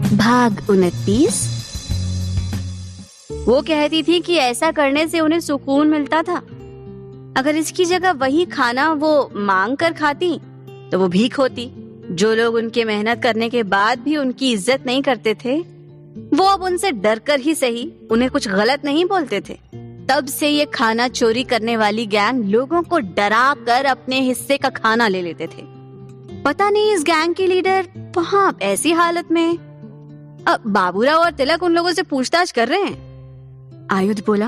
भाग 29। वो कहती थी कि ऐसा करने से उन्हें सुकून मिलता था। अगर इसकी जगह वही खाना वो मांग कर खाती तो वो भीख होती। जो लोग उनके मेहनत करने के बाद भी उनकी इज्जत नहीं करते थे, वो अब उनसे डर कर ही सही उन्हें कुछ गलत नहीं बोलते थे। तब से ये खाना चोरी करने वाली गैंग लोगों को डरा कर अपने हिस्से का खाना ले लेते थे। पता नहीं इस गैंग के लीडर वहाँ ऐसी हालत में। अब बाबूराव और तिलक उन लोगों से पूछताछ कर रहे हैं। आयुध बोला,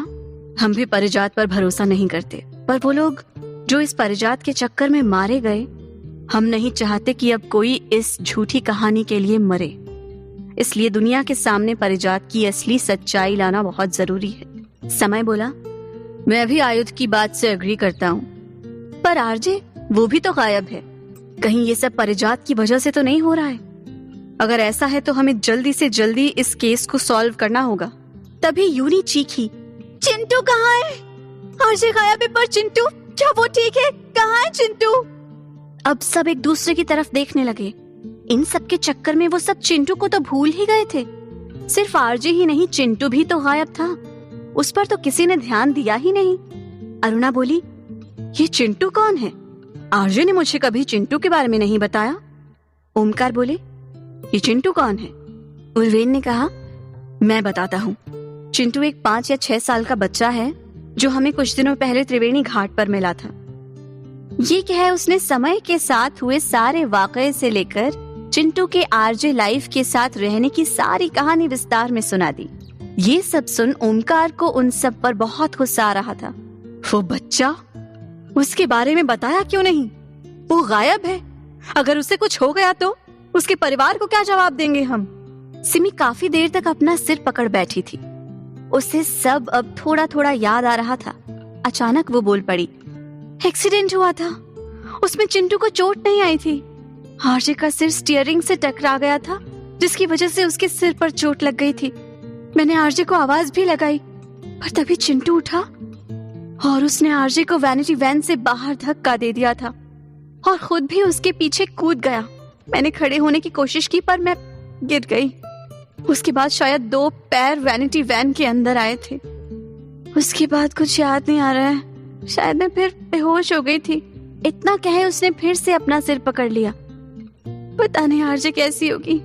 हम भी परिजात पर भरोसा नहीं करते, पर वो लोग जो इस परिजात के चक्कर में मारे गए, हम नहीं चाहते कि अब कोई इस झूठी कहानी के लिए मरे। इसलिए दुनिया के सामने परिजात की असली सच्चाई लाना बहुत जरूरी है। समय बोला, मैं भी आयुध की बात से एग्री करता हूँ, पर आरजे वो भी तो गायब है। कहीं ये सब परिजात की वजह से तो नहीं हो रहा है? अगर ऐसा है तो हमें जल्दी से जल्दी इस केस को सॉल्व करना होगा। तभी यूनी चीखी, चिंटू कहाँ है? आरजे गायब है, पर चिंटू, क्या वो ठीक है? कहाँ है चिंटू? अब सब एक दूसरे की तरफ देखने लगे। इन सब के चक्कर में वो सब चिंटू को तो भूल ही गए थे। सिर्फ आरजे ही नहीं, चिंटू भी तो गायब था। उस पर तो किसी ने ध्यान दिया ही नहीं। अरुणा बोली, ये चिंटू कौन है? आरजे ने मुझे कभी चिंटू के बारे में नहीं बताया। ओमकार बोले, ये चिंटू कौन है? उर्वेन ने कहा, मैं बताता हूँ। चिंटू एक 5 या 6 साल का बच्चा है जो हमें कुछ दिनों पहले त्रिवेणी घाट पर मिला था। ये कह उसने समय के साथ हुए सारे वाकये से लेकर चिंटू के आरजे लाइफ के साथ रहने की सारी कहानी विस्तार में सुना दी। ये सब सुन ओमकार को उन सब पर बहुत गुस्सा आ रहा था। वो बच्चा, उसके बारे में बताया क्यों नहीं? वो गायब है। अगर उसे कुछ हो गया तो उसके परिवार को क्या जवाब देंगे हम? सिमी काफी देर तक अपना सिर पकड़ बैठी थी। उसे सब अब थोड़ा थोड़ा याद आ रहा था। अचानक वो बोल पड़ी, एक्सीडेंट हुआ था, उसमें चिंटू को चोट नहीं आई थी। आरजे का सिर स्टीयरिंग से टकरा गया था, जिसकी वजह से उसके सिर पर चोट लग गई थी। मैंने आरजे को आवाज भी लगाई, पर तभी चिंटू उठा और उसने आरजे को वैनिटी वैन से बाहर धक्का दे दिया था और खुद भी उसके पीछे कूद गया। मैंने खड़े होने की कोशिश की, पर मैं गिर गई। उसके बाद शायद 2 पैर वैनिटी वैन के अंदर आए थे। उसके बाद कुछ याद नहीं आ रहा है। शायद मैं फिर बेहोश हो गई थी। इतना कहे उसने फिर से अपना सिर पकड़ लिया। पता नहीं आरजे कैसी होगी।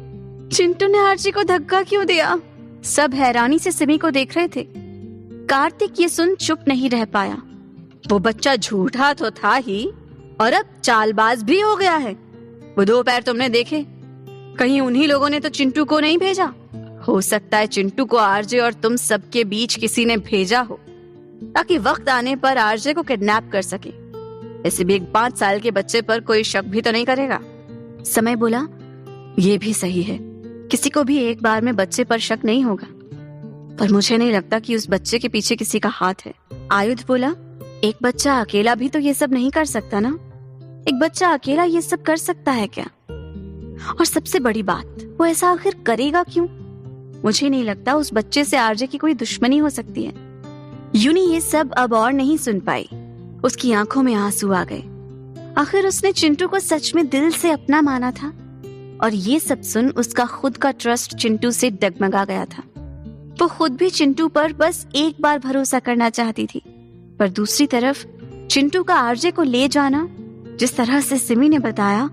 चिंटू ने आरजे को धक्का क्यों दिया? सब हैरानी से सिमी को देख रहे थे। कार्तिक ये सुन चुप नहीं रह पाया। वो बच्चा झूठा तो था ही, और अब चालबाज भी हो गया है। वो 2 पैर तुमने देखे? कहीं उन्हीं लोगों ने तो चिंटू को नहीं भेजा? हो सकता है चिंटू को आरजे और तुम सबके बीच किसी ने भेजा हो, ताकि वक्त आने पर आरजे को किडनैप कर सके। ऐसे भी एक 5 साल के बच्चे पर कोई शक भी तो नहीं करेगा। समय बोला, ये भी सही है। किसी को भी एक बार में बच्चे पर शक नहीं होगा, पर मुझे नहीं लगता कि उस बच्चे के पीछे किसी का हाथ है। आयुध बोला, एक बच्चा अकेला भी तो ये सब नहीं कर सकता ना। एक बच्चा अकेला ये सब कर सकता है क्या? और सबसे बड़ी बात, वो ऐसा आखिर करेगा क्यों? मुझे नहीं लगता उस बच्चे से आरजे की कोई दुश्मनी हो सकती है। यूनी ये सब अब और नहीं सुन पाई। उसकी आंखों में आंसू आ गए। आखिर उसने चिंटू को सच में दिल से अपना माना था, और ये सब सुन उसका खुद का ट्रस्ट चिंटू से डगमगा गया था। वो खुद भी चिंटू पर बस एक बार भरोसा करना चाहती थी, पर दूसरी तरफ चिंटू का आरजे को ले जाना, जिस तरह से सिमी ने बताया,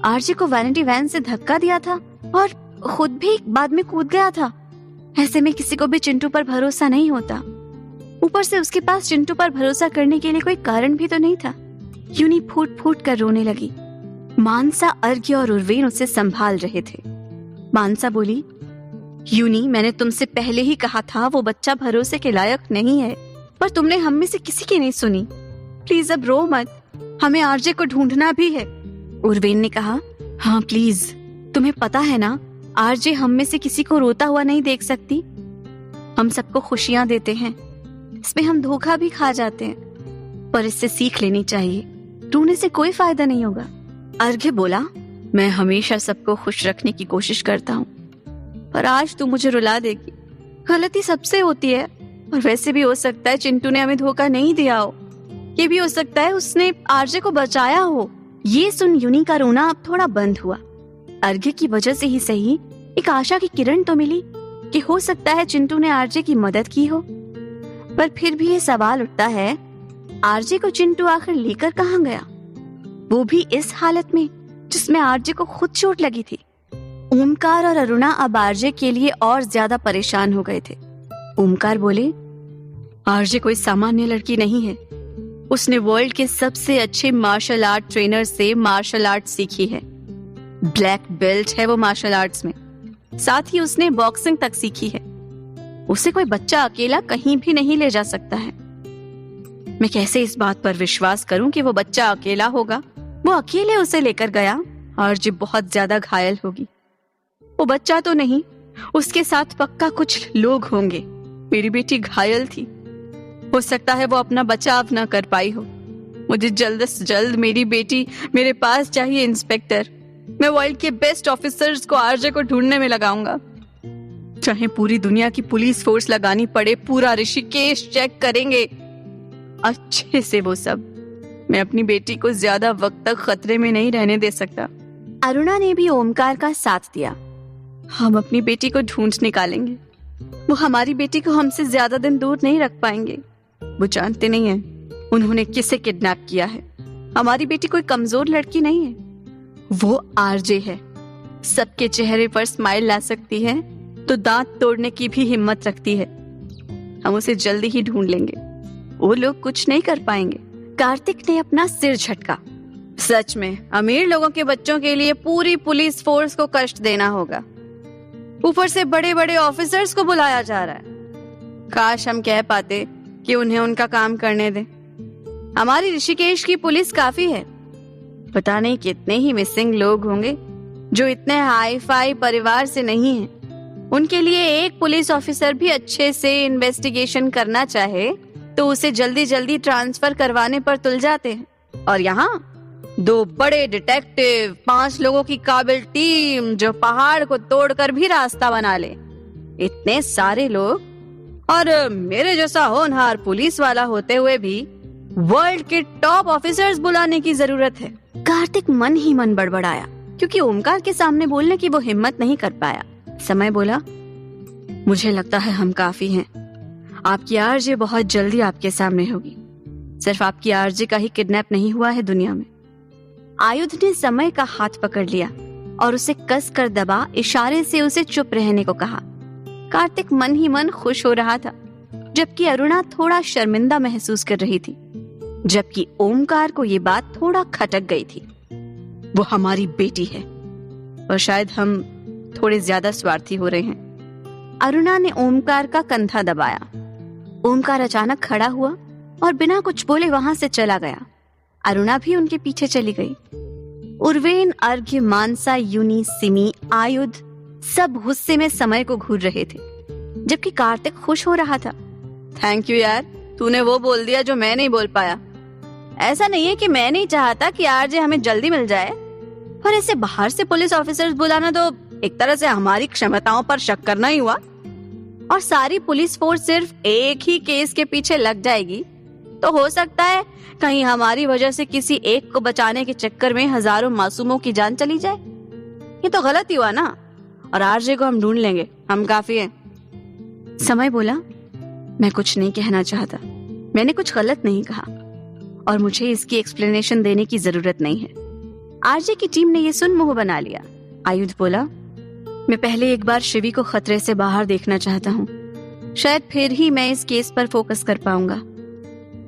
आरजे को वैनिटी वैन से धक्का दिया था और खुद भी बाद में कूद गया था। ऐसे में किसी को भी चिंटू पर भरोसा नहीं होता। ऊपर से उसके पास चिंटू पर भरोसा करने के लिए कोई कारण भी तो नहीं था। यूनी फूट फूट कर रोने लगी। मानसा, अर्घ्य और उर्वेन उसे संभाल रहे थे। मानसा बोली, यूनी, मैंने तुमसे पहले ही कहा था वो बच्चा भरोसे के लायक नहीं है, पर तुमने हम में से किसी की नहीं सुनी। प्लीज अब रो मत, हमें आरजे को ढूंढना भी है। उर्वेन ने कहा, हाँ प्लीज, तुम्हें पता है ना, आरजे हम में से किसी को रोता हुआ नहीं देख सकती। हम सबको खुशियां देते हैं, इसमें हम धोखा भी खा जाते हैं, पर इससे सीख लेनी चाहिए। रोने से कोई फायदा नहीं होगा। अर्घ्य बोला, मैं हमेशा सबको खुश रखने की कोशिश करता हूँ, पर आज तू मुझे रुला देगी। गलती सबसे होती है, और वैसे भी हो सकता है चिंटू ने हमें धोखा नहीं दिया हो। ये भी हो सकता है उसने आरजे को बचाया हो। ये सुन यूनी का रोना अब थोड़ा बंद हुआ। अर्घ्य की वजह से ही सही, एक आशा की किरण तो मिली कि हो सकता है चिंटू ने आरजे की मदद की हो। पर फिर भी ये सवाल उठता है, आरजे को चिंटू आखिर लेकर कहाँ गया, वो भी इस हालत में जिसमें आरजे को खुद चोट लगी थी। ओमकार और अरुणा अब आरजे के लिए और ज्यादा परेशान हो गए थे। ओमकार बोले, आरजे कोई सामान्य लड़की नहीं है, उसने वर्ल्ड के सबसे अच्छे मार्शल आर्ट ट्रेनर से मार्शल आर्ट सीखी है। ब्लैक बेल्ट है वो मार्शल आर्ट्स में, साथ ही उसने बॉक्सिंग तक सीखी है। उसे कोई बच्चा अकेला कहीं भी नहीं ले जा सकता है। मैं कैसे इस बात पर विश्वास करूं कि वो बच्चा अकेला होगा? वो अकेले उसे लेकर गया, आरजे बहुत ज्यादा घायल होगी। वो बच्चा तो नहीं, उसके साथ पक्का कुछ लोग होंगे। मेरी बेटी घायल थी, हो सकता है वो अपना बचाव ना कर पाई हो। मुझे जल्द से जल्द मेरी बेटी मेरे पास चाहिए इंस्पेक्टर। मैं वर्ल्ड के बेस्ट ऑफिसर्स को आरजे को ढूंढने में लगाऊंगा, चाहे पूरी दुनिया की पुलिस फोर्स लगानी पड़े। पूरा ऋषिकेश चेक करेंगे अच्छे से वो सब। मैं अपनी बेटी को ज्यादा वक्त तक खतरे में नहीं रहने दे सकता। अरुणा ने भी ओमकार का साथ दिया। हम अपनी बेटी को ढूंढ निकालेंगे। वो हमारी बेटी को हमसे ज्यादा दिन दूर नहीं रख पाएंगे। वो जानते नहीं है उन्होंने किसे किडनैप किया है। हमारी बेटी कोई कमजोर लड़की नहीं है, वो आरजे है। सबके चेहरे पर स्माइल ला सकती है तो दांत तोड़ने की भी हिम्मत रखती है। हम उसे जल्दी ही ढूंढ लेंगे, वो लोग कुछ नहीं कर पाएंगे। कार्तिक ने अपना सिर झटका। सच में अमीर लोगों के बच्चों के लिए पूरी पुलिस फोर्स को कष्ट देना होगा, ऊपर से बड़े बड़े ऑफिसर्स को बुलाया जा रहा है। काश हम कह पाते कि उन्हें उनका काम करने दें। हमारी ऋषिकेश की पुलिस काफी है। पता नहीं कितने ही मिसिंग लोग होंगे जो इतने हाई फाई परिवार से नहीं हैं। उनके लिए एक पुलिस ऑफिसर भी अच्छे से इन्वेस्टिगेशन करना चाहे तो उसे जल्दी जल्दी ट्रांसफर करवाने पर तुल जाते हैं। और यहाँ 2 बड़े डिटेक्टिव, 5 लोगों की काबिल टीम जो पहाड़ को तोड़कर भी रास्ता बना ले। इतने सारे लोग और मेरे जैसा होनहार पुलिस वाला होते हुए भी वर्ल्ड के टॉप ऑफिसर्स बुलाने की जरूरत है। कार्तिक मन ही मन बड़बड़ाया क्योंकि ओमकार के सामने बोलने की वो हिम्मत नहीं कर पाया। समय बोला, मुझे लगता है हम काफी हैं। आपकी आरजे बहुत जल्दी आपके सामने होगी। सिर्फ आपकी आरजे का ही किडनैप नहीं हुआ है दुनिया में। आयुध ने समय का हाथ पकड़ लिया और उसे कस कर दबा इशारे से उसे चुप रहने को कहा। कार्तिक मन ही मन खुश हो रहा था, जबकि अरुणा थोड़ा शर्मिंदा महसूस कर रही थी, जबकि ओमकार को ये बात थोड़ा खटक गई थी। वो हमारी बेटी है और शायद हम थोड़े ज्यादा स्वार्थी हो रहे हैं। अरुणा ने ओमकार का कंधा दबाया। ओमकार अचानक खड़ा हुआ और बिना कुछ बोले वहां से चला गया। अरुणा भी उनके पीछे चली गई। उर्वेन, अर्घ्य, मानसा, यूनी, सिमी, आयुध सब गुस्से में समय को घूर रहे थे, जबकि कार्तिक खुश हो रहा था। थैंक यू यार, तूने वो बोल दिया जो मैं नहीं बोल पाया। ऐसा नहीं है कि मैं नहीं चाहता कि आरजे हमें जल्दी मिल जाए, पर ऐसे बाहर से पुलिस ऑफिसर्स बुलाना तो एक तरह से हमारी क्षमताओं पर शक करना ही हुआ। और सारी पुलिस फोर्स सिर्फ एक ही केस के पीछे लग जाएगी तो हो सकता है कहीं हमारी वजह से किसी एक को बचाने के चक्कर में हजारों मासूमों की जान चली जाए। ये तो गलत ही हुआ ना। और आरजे को हम ढूंढ लेंगे, हम काफी हैं। समय बोला, मैं कुछ नहीं कहना चाहता। मैंने कुछ गलत नहीं कहा और मुझे इसकी एक्सप्लेनेशन देने की जरूरत नहीं है। आरजे की टीम ने ये सुन मुंह बना लिया। आयुध बोला, मैं पहले एक बार शिवी को खतरे से बाहर देखना चाहता हूँ। शायद फिर ही मैं इस केस पर फोकस कर पाऊंगा।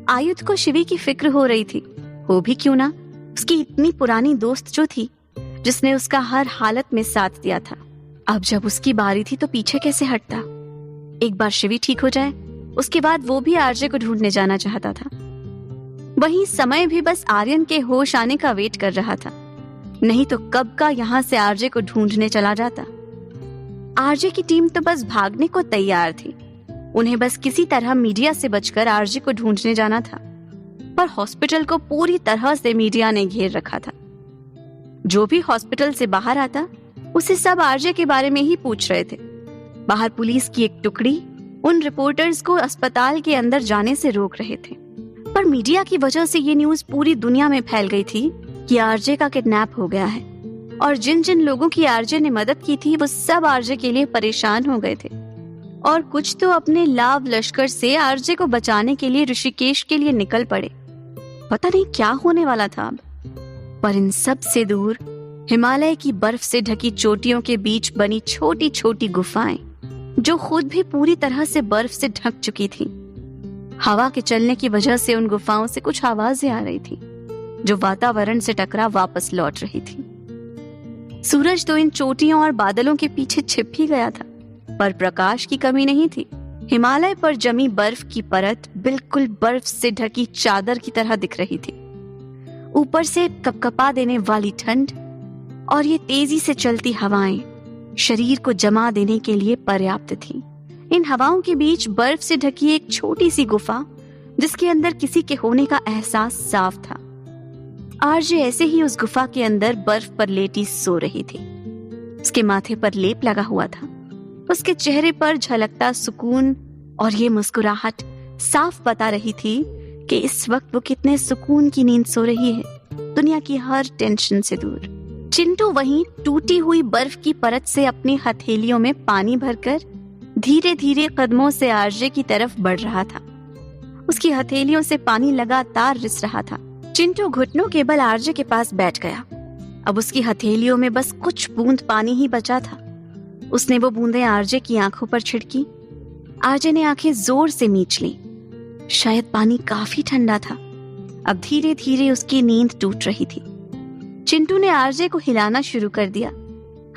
आयुध को शिवी की फिक्र हो रही थी। हो भी क्यों ना, उसकी इतनी पुरानी दोस्त जो थी, जिसने उसका हर हालत में साथ दिया था, अब जब उसकी बारी थी तो पीछे कैसे हटता। एक बार शिवी ठीक हो जाए उसके बाद वो भी आरजे को ढूंढने जाना चाहता था। वहीं समय भी बस आर्यन के होश आने का वेट कर रहा था, नहीं तो कब का यहाँ से आरजे को ढूंढने चला जाता। आरजे की टीम तो बस भागने को तैयार थी। उन्हें बस किसी तरह मीडिया से बचकर आरजे को ढूंढने जाना था, पर हॉस्पिटल को पूरी तरह से मीडिया ने घेर रखा था। जो भी हॉस्पिटल से बाहर आता उसे सब आरजे के बारे में ही पूछ रहे थे। बाहर पुलिस की एक टुकड़ी उन रिपोर्टर्स को अस्पताल के अंदर जाने से रोक रहे थे, पर मीडिया की वजह से ये न्यूज पूरी दुनिया में फैल गई थी कि आरजे का किडनैप हो गया है। और जिन जिन लोगों की आरजे ने मदद की थी वो सब आरजे के लिए परेशान हो गए थे, और कुछ तो अपने लाव लश्कर से आरजे को बचाने के लिए ऋषिकेश के लिए निकल पड़े। पता नहीं क्या होने वाला था अब। पर इन सब से दूर हिमालय की बर्फ से ढकी चोटियों के बीच बनी छोटी छोटी गुफाएं, जो खुद भी पूरी तरह से बर्फ से ढक चुकी थी। हवा के चलने की वजह से उन गुफाओं से कुछ आवाजें आ रही थी, जो वातावरण से टकरा वापस लौट रही थी। सूरज तो इन चोटियों और बादलों के पीछे छिप ही गया था, पर प्रकाश की कमी नहीं थी। हिमालय पर जमी बर्फ की परत बिल्कुल बर्फ से ढकी चादर की तरह दिख रही थी। ऊपर से कपकपा देने वाली ठंड और ये तेजी से चलती हवाएं शरीर को जमा देने के लिए पर्याप्त थी। इन हवाओं के बीच बर्फ से ढकी एक छोटी सी गुफा, जिसके अंदर किसी के होने का एहसास साफ था। आरजे ऐसे ही उस गुफा के अंदर बर्फ पर लेटी सो रही थी। उसके माथे पर लेप लगा हुआ था। उसके चेहरे पर झलकता सुकून और ये मुस्कुराहट साफ बता रही थी कि इस वक्त वो कितने सुकून की नींद सो रही है, दुनिया की हर टेंशन से दूर। चिंटू वहीं टूटी हुई बर्फ की परत से अपनी हथेलियों में पानी भरकर धीरे धीरे कदमों से आरजे की तरफ बढ़ रहा था। उसकी हथेलियों से पानी लगातार रिस रहा था। चिंटू घुटनों के बल आरजे के पास बैठ गया। अब उसकी हथेलियों में बस कुछ बूंद पानी ही बचा था। उसने वो बूंदें आरजे की आंखों पर छिड़की। आरजे ने आंखें जोर से मीच ली। शायद पानी काफी ठंडा था। अब धीरे धीरे उसकी नींद टूट रही थी। चिंटू ने आरजे को हिलाना शुरू कर दिया।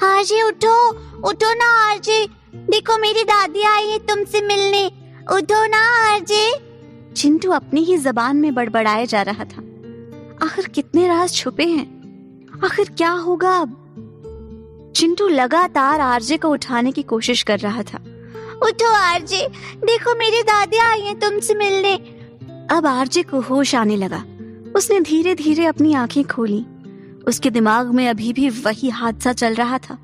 आरजे उठो, उठो ना आरजे, देखो मेरी दादी आई है तुमसे मिलने, उठो ना आरजे। चिंटू अपनी ही जबान में बड़बड़ाए जा रहा था। आखिर कितने राज छुपे हैं, आखिर क्या होगा अब? चिंटू लगातार आरजे को उठाने की कोशिश कर रहा था। उठो आरजे, देखो मेरी दादी आई है तुमसे मिलने। अब आरजे को होश आने लगा। उसने धीरे धीरे अपनी आंखें खोली। उसके दिमाग में अभी भी वही हादसा चल रहा था,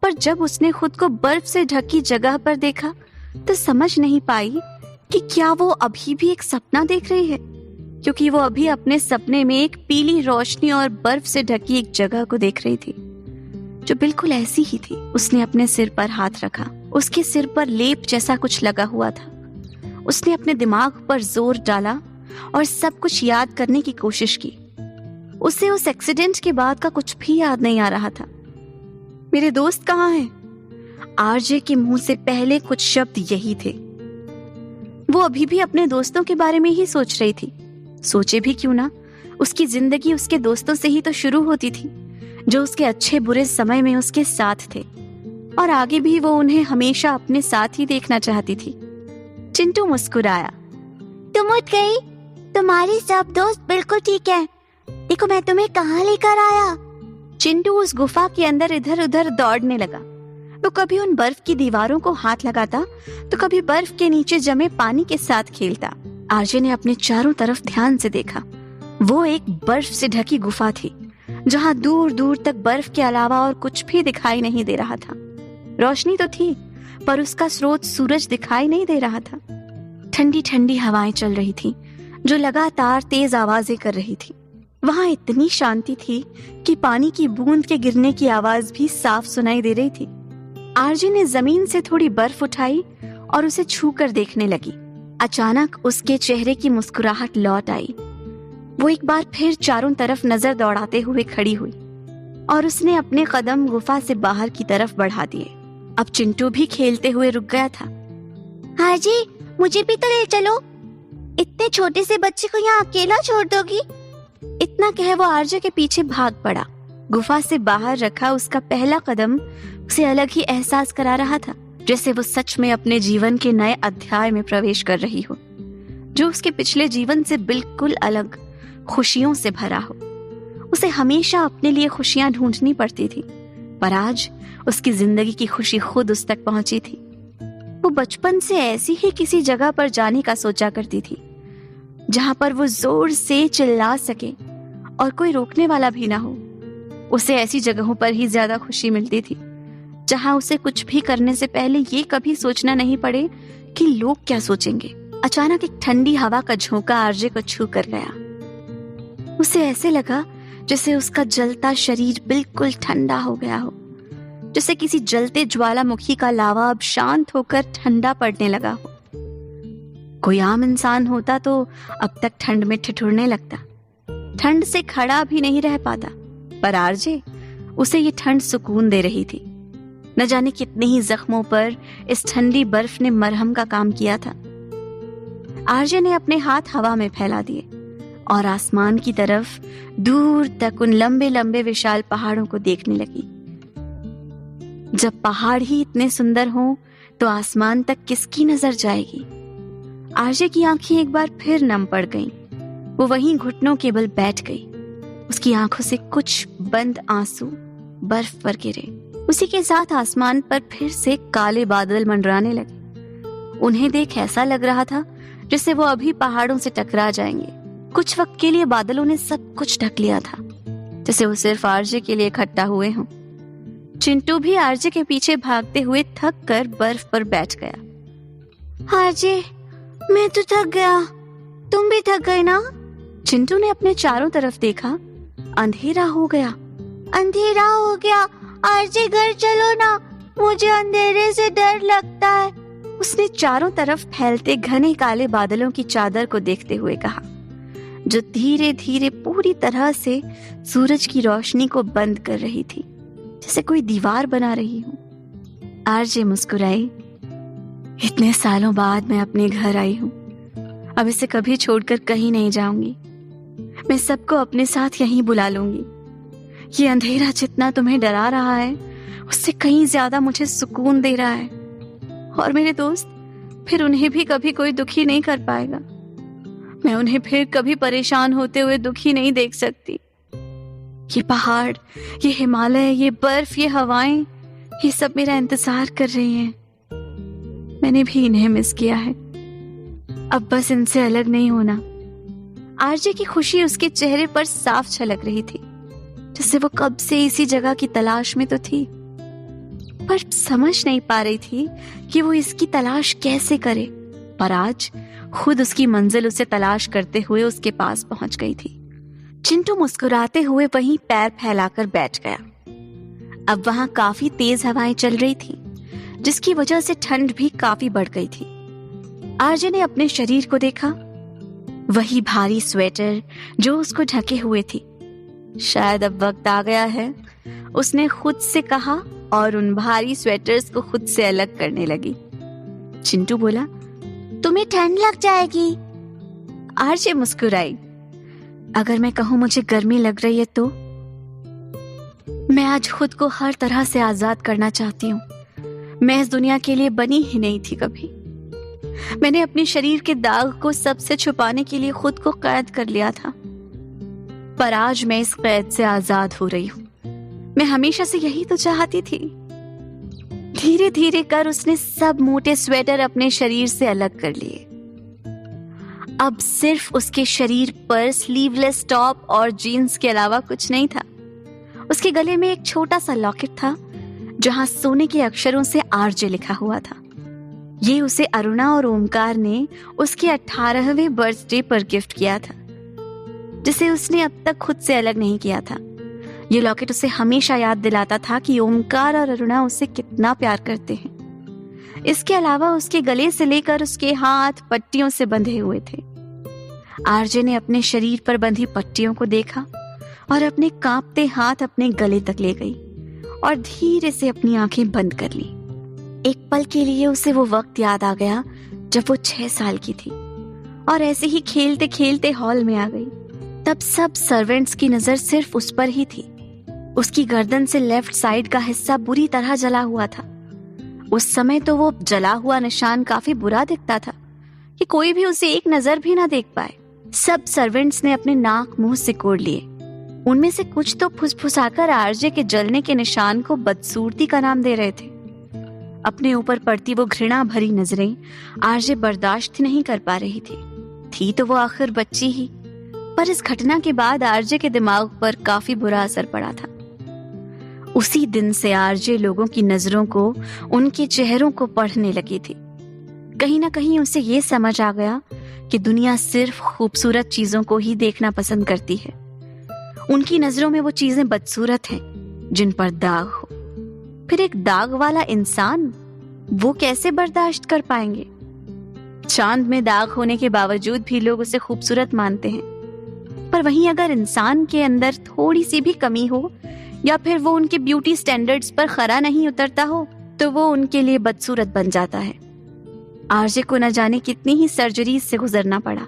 पर जब उसने खुद को बर्फ से ढकी जगह पर देखा तो समझ नहीं पाई कि क्या वो अभी भी एक सपना देख रही है, क्योंकि वो अभी अपने सपने में एक पीली रोशनी और बर्फ से ढकी एक जगह को देख रही थी, जो बिल्कुल ऐसी ही थी। उसने अपने सिर पर हाथ रखा। उसके सिर पर लेप जैसा कुछ लगा हुआ था। उसने अपने दिमाग पर जोर डाला और सब कुछ याद करने की कोशिश की। उसे उस एक्सीडेंट के बाद का कुछ भी याद नहीं आ रहा था। मेरे दोस्त कहाँ हैं? आरजे के मुंह से पहले कुछ शब्द यही थे। वो अभी भी अपने दोस्तों के बारे में ही सोच रही थी। सोचे भी क्यों ना, उसकी जिंदगी उसके दोस्तों से ही तो शुरू होती थी, जो उसके अच्छे बुरे समय में उसके साथ थे, और आगे भी वो उन्हें हमेशा अपने साथ ही देखना चाहती थी। चिंटू मुस्कुराया। तुम उठ गई? तुम्हारे सब दोस्त बिल्कुल ठीक है। देखो मैं तुम्हें कहाँ लेकर आया। चिंटू उस गुफा के अंदर इधर उधर दौड़ने लगा। वो कभी उन बर्फ की दीवारों को हाथ लगाता तो कभी बर्फ के नीचे जमे पानी के साथ खेलता। आरजे ने अपने चारों तरफ ध्यान से देखा। वो एक बर्फ से ढकी गुफा थी, जहाँ दूर दूर तक बर्फ के अलावा और कुछ भी दिखाई नहीं दे रहा था। रोशनी तो थी, पर उसका स्रोत सूरज दिखाई नहीं दे रहा था। ठंडी ठंडी हवाएं चल रही थी, जो लगातार तेज आवाजें कर रही थी। वहां इतनी शांति थी कि पानी की बूंद के गिरने की आवाज भी साफ सुनाई दे रही थी। आरजे ने जमीन से थोड़ी बर्फ उठाई और उसे छू कर देखने लगी। अचानक उसके चेहरे की मुस्कुराहट लौट आई। वो एक बार फिर चारों तरफ नजर दौड़ाते हुए खड़ी हुई और उसने अपने कदम गुफा से बाहर की तरफ बढ़ा दिए। अब चिंटू भी खेलते हुए रुक गया था। आरजे, मुझे भी तो ले चलो। इतने छोटे से बच्चे को यहाँ अकेला छोड़ दोगी? इतना कह वो आरजे के पीछे भाग पड़ा। गुफा से बाहर रखा उसका पहला कदम उसे अलग ही एहसास करा रहा था, जैसे वो सच में अपने जीवन के नए अध्याय में प्रवेश कर रही हो, जो उसके पिछले जीवन से बिल्कुल अलग, खुशियों से भरा हो। उसे हमेशा अपने लिए खुशियां ढूंढनी पड़ती थी, पर आज उसकी जिंदगी की खुशी खुद उस तक पहुंची थी। वो बचपन से ऐसी ही किसी जगह पर जाने का सोचा करती थी, जहां पर वो जोर से चिल्ला सके और कोई रोकने वाला भी ना हो। उसे ऐसी जगहों पर ही ज्यादा खुशी मिलती थी, जहां उसे कुछ भी करने से पहले ये कभी सोचना नहीं पड़े कि लोग क्या सोचेंगे। अचानक एक ठंडी हवा का झोंका आरजे को छू कर गया। उसे ऐसे लगा जैसे उसका जलता शरीर बिल्कुल ठंडा हो गया हो, जैसे किसी जलते ज्वालामुखी का लावा अब शांत होकर ठंडा पड़ने लगा हो। कोई आम इंसान होता तो अब तक ठंड में ठिठुरने लगता, ठंड से खड़ा भी नहीं रह पाता, पर आरजे उसे ये ठंड सुकून दे रही थी। न जाने कितने ही जख्मों पर इस ठंडी बर्फ ने मरहम का काम किया था। आरजे ने अपने हाथ हवा में फैला दिए और आसमान की तरफ दूर तक उन लंबे लंबे विशाल पहाड़ों को देखने लगी। जब पहाड़ ही इतने सुंदर हों तो आसमान तक किसकी नजर जाएगी। आरजे की आंखें एक बार फिर नम पड़ गईं। वो वहीं घुटनों के बल बैठ गई। उसकी आंखों से कुछ बंद आंसू बर्फ पर गिरे। उसी के साथ आसमान पर फिर से काले बादल मंडराने लगे। उन्हें देख ऐसा लग रहा था जैसे वो अभी पहाड़ों से टकरा जाएंगे। कुछ वक्त के लिए बादलों ने सब कुछ ढक लिया था, जैसे वो सिर्फ आरजे के लिए इकट्ठा हुए हों। चिंटू भी आरजे के पीछे भागते हुए थक कर बर्फ पर बैठ गया। आरजे, मैं तो थक गया, तुम भी थक गए ना? चिंटू ने अपने चारों तरफ देखा। अंधेरा हो गया। अंधेरा हो गया, आरजे घर चलो ना, मुझे अंधेरे से डर लगता है। उसने चारों तरफ फैलते घने काले बादलों की चादर को देखते हुए कहा, जो धीरे धीरे पूरी तरह से सूरज की रोशनी को बंद कर रही थी, जैसे कोई दीवार बना रही हो। आरजे मुस्कुराई। इतने सालों बाद मैं अपने घर आई हूँ, अब इसे कभी छोड़कर कहीं नहीं जाऊंगी। मैं सबको अपने साथ यहीं बुला लूंगी। ये अंधेरा जितना तुम्हें डरा रहा है, उससे कहीं ज्यादा मुझे सुकून दे रहा है। और मेरे दोस्त, फिर उन्हें भी कभी कोई दुखी नहीं कर पाएगा। मैं उन्हें फिर कभी परेशान होते हुए दुखी नहीं देख सकती। ये पहाड़, ये हिमालय, ये बर्फ, ये हवाएं, ये सब मेरा इंतजार कर रही हैं। मैंने भी इन्हें मिस किया है। अब बस इनसे अलग नहीं होना। आरजे की खुशी उसके चेहरे पर साफ झलक रही थी, जैसे वो कब से इसी जगह की तलाश में तो थी, पर समझ नहीं पा रही थी कि वो इसकी तलाश कैसे करे। पर आज खुद उसकी मंजिल उसे तलाश करते हुए उसके पास पहुंच गई थी। चिंटू मुस्कुराते हुए वहीं पैर फैलाकर बैठ गया। अब वहां काफी तेज हवाएं चल रही थी, जिसकी वजह से ठंड भी काफी बढ़ गई थी। आरजे ने अपने शरीर को देखा, वही भारी स्वेटर जो उसको ढके हुए थी। शायद अब वक्त आ गया है, उसने खुद से कहा और उन भारी स्वेटर्स को खुद से अलग करने लगी। चिंटू बोला, तुम्हें ठंड लग जाएगी। आरजे मुस्कुराई। अगर मैं कहूं मुझे गर्मी लग रही है तो? मैं आज खुद को हर तरह से आजाद करना चाहती हूँ। मैं इस दुनिया के लिए बनी ही नहीं थी कभी। मैंने अपने शरीर के दाग को सबसे छुपाने के लिए खुद को कैद कर लिया था, पर आज मैं इस कैद से आजाद हो रही हूँ। मैं हमेशा से यही तो चाहती थी। धीरे धीरे कर उसने सब मोटे स्वेटर अपने शरीर से अलग कर लिए। अब सिर्फ उसके शरीर पर स्लीवलेस टॉप और जीन्स के अलावा कुछ नहीं था। उसके गले में एक छोटा सा लॉकेट था, जहां सोने के अक्षरों से आरजे लिखा हुआ था। ये उसे अरुणा और ओमकार ने उसके 18वें बर्थडे पर गिफ्ट किया था, जिसे उसने अब तक खुद से अलग नहीं किया था। ये लॉकेट उसे हमेशा याद दिलाता था कि ओमकार और अरुणा उसे कितना प्यार करते हैं। इसके अलावा उसके गले से लेकर उसके हाथ पट्टियों से बंधे हुए थे। आरजे ने अपने शरीर पर बंधी पट्टियों को देखा और अपने कांपते हाथ अपने गले तक ले गई और धीरे से अपनी आंखें बंद कर ली। एक पल के लिए उसे वो वक्त याद आ गया जब वो 6 साल की थी और ऐसे ही खेलते खेलते हॉल में आ गई। तब सब सर्वेंट्स की नजर सिर्फ उस पर ही थी। उसकी गर्दन से लेफ्ट साइड का हिस्सा बुरी तरह जला हुआ था। उस समय तो वो जला हुआ निशान काफी बुरा दिखता था कि कोई भी उसे एक नजर भी ना देख पाए। सब सर्वेंट्स ने अपने नाक मुंह सिकोड़ लिए। उनमें से कुछ तो फुसफुसाकर आरजे के जलने के निशान को बदसूरती का नाम दे रहे थे। अपने ऊपर पड़ती वो घृणा भरी नजरें आरजे बर्दाश्त नहीं कर पा रही थी तो वो आखिर बच्ची ही। पर इस घटना के बाद आरजे के दिमाग पर काफी बुरा असर पड़ा था। उसी दिन से आरजे लोगों की नजरों को, उनके चेहरों को पढ़ने लगी थी। कहीं ना कहीं उसे ये समझ आ गया कि दुनिया सिर्फ खूबसूरत चीजों को ही देखना पसंद करती है। उनकी नजरों में वो चीजें बदसूरत हैं जिन पर दाग हो। फिर एक दाग वाला इंसान वो कैसे बर्दाश्त कर पाएंगे? चांद में दाग होने के बावजूद भी लोग उसे खूबसूरत मानते हैं, पर वहीं अगर इंसान के अंदर थोड़ी सी भी कमी हो या फिर वो उनके ब्यूटी स्टैंडर्ड्स पर खरा नहीं उतरता हो तो वो उनके लिए बदसूरत बन जाता है। आरजे को न जाने कितनी ही सर्जरीज से गुजरना पड़ा,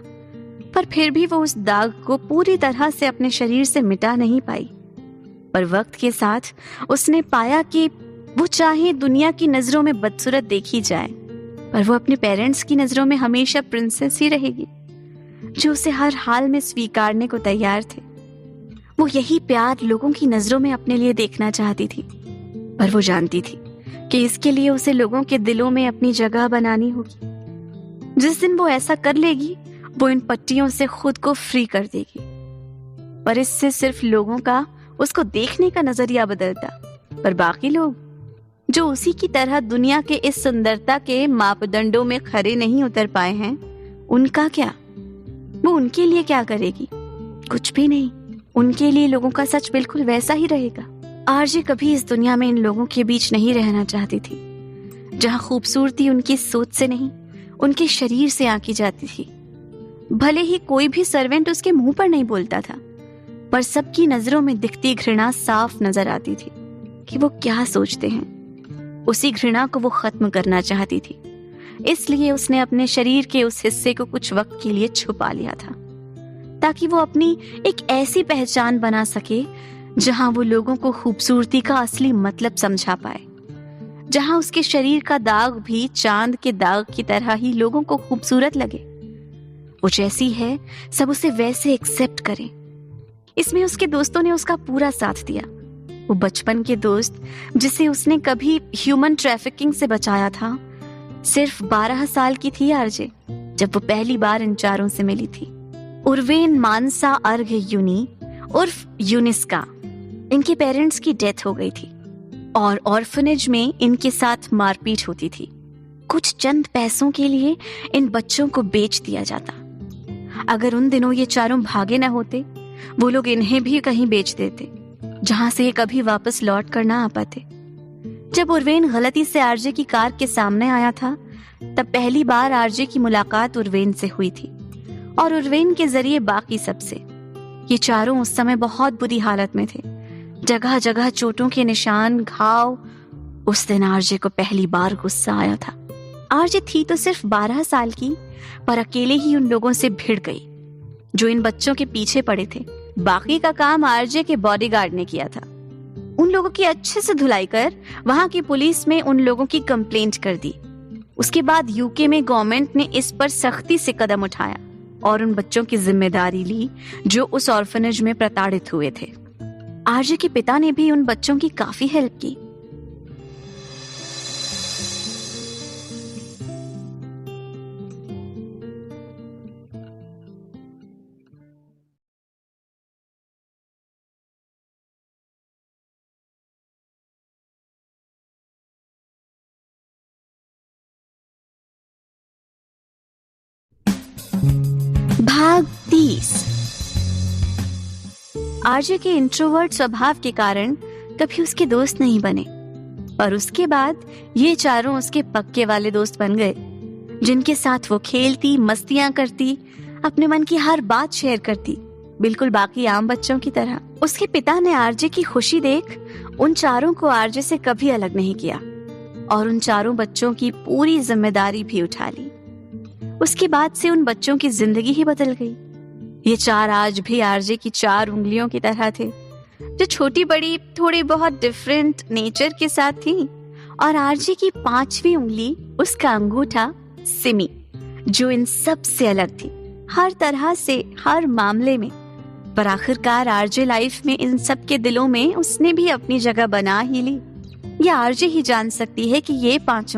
पर फिर भी वो उस दाग को पूरी तरह से अपने शरीर से मिटा नहीं पाई। पर वक्त के साथ उसने पाया कि वो चाहे दुनिया की नजरों में बदसूरत देखी जाए, पर वो अपने पेरेंट्स की नजरों में हमेशा प्रिंसेस ही रहेगी, जो उसे हर हाल में स्वीकारने को तैयार थे। वो यही प्यार लोगों की नजरों में अपने लिए देखना चाहती थी, पर वो जानती थी कि इसके लिए उसे लोगों के दिलों में अपनी जगह बनानी होगी। जिस दिन वो ऐसा कर लेगी, वो इन पट्टियों से खुद को फ्री कर देगी। पर इससे सिर्फ लोगों का उसको देखने का नजरिया बदलता, पर बाकी लोग जो उसी की तरह दुनिया के इस सुंदरता के मापदंडों में खरे नहीं उतर पाए हैं, उनका क्या? वो उनके लिए क्या करेगी? कुछ भी नहीं। उनके लिए लोगों का सच बिल्कुल वैसा ही रहेगा। आरजे कभी इस दुनिया में इन लोगों के बीच नहीं रहना चाहती थी, जहां खूबसूरती उनकी सोच से नहीं, उनके शरीर से आंकी जाती थी। भले ही कोई भी सर्वेंट उसके मुंह पर नहीं बोलता था, पर सबकी नजरों में दिखती घृणा साफ नजर आती थी कि वो क्या सोचते हैं। उसी घृणा को वो खत्म करना चाहती थी, इसलिए उसने अपने शरीर के उस हिस्से को कुछ वक्त के लिए छुपा लिया था, ताकि वो अपनी एक ऐसी पहचान बना सके जहां वो लोगों को खूबसूरती का असली मतलब समझा पाए, जहां उसके शरीर का दाग भी चांद के दाग की तरह ही लोगों को खूबसूरत लगे। वो जैसी है सब उसे वैसे एक्सेप्ट करें। इसमें उसके दोस्तों ने उसका पूरा साथ दिया। वो बचपन के दोस्त जिसे उसने कभी ह्यूमन ट्रैफिकिंग से बचाया था, सिर्फ 12 साल की थी आरजे जब वो पहली बार इन चारों से मिली थी। उर्वेन मानसा अर्घ यूनी उर्फ यूनिस्का, इनके पेरेंट्स की डेथ हो गई थी और ऑर्फनेज में इनके साथ मारपीट होती थी। कुछ चंद पैसों के लिए इन बच्चों को बेच दिया जाता। अगर उन दिनों ये चारों भागे न होते, वो लोग इन्हें भी कहीं बेच देते, जहां से ये कभी वापस लौट कर ना आ पाते। जब उर्वेन गलती से आरजे की कार के सामने आया था, तब पहली बार आरजे की मुलाकात उर्वेन से हुई थी और उर्वेन के जरिए बाकी सबसे। ये चारों उस समय बहुत बुरी हालत में थे, जगह जगह चोटों के निशान, घाव। उस दिन आरजे को पहली बार गुस्सा आया था। आरजे थी तो सिर्फ 12 साल की, पर अकेले ही उन लोगों से भिड़ गई जो इन बच्चों के पीछे पड़े थे। बाकी का काम आरजे के बॉडीगार्ड ने किया था। उन लोगों की अच्छे से धुलाई कर वहां की पुलिस में उन लोगों की कंप्लेंट कर दी। उसके बाद यूके में गवर्नमेंट ने इस पर सख्ती से कदम उठाया और उन बच्चों की जिम्मेदारी ली जो उस ऑर्फनेज में प्रताड़ित हुए थे। आरजे के पिता ने भी उन बच्चों की काफी हेल्प की। भाग 30। आरजे के इंट्रोवर्ट स्वभाव के कारण कभी उसके दोस्त नहीं बने, पर उसके बाद ये चारों उसके पक्के वाले दोस्त बन गए, जिनके साथ वो खेलती, मस्तियां करती, अपने मन की हर बात शेयर करती, बिल्कुल बाकी आम बच्चों की तरह। उसके पिता ने आरजे की खुशी देख उन चारों को आरजे से कभी अलग नहीं किया और उन चारों बच्चों की पूरी जिम्मेदारी भी उठा ली। उसके बाद से उन बच्चों की जिंदगी ही बदल गई। ये चार आज भी आरजे की 4 उंगलियों की तरह थे, जो छोटी बड़ी थोड़ी बहुत डिफरेंट नेचर के साथ थी। और आरजे की 5वीं उंगली, उसका अंगूठा सिमी, जो इन सब से अलग थी, हर तरह से, हर मामले में। पर आखिरकार आरजे लाइफ में इन सब के दिलों में उसने भी अपनी जगह बना ही ली। ये आरजे ही जान सकती है कि ये 5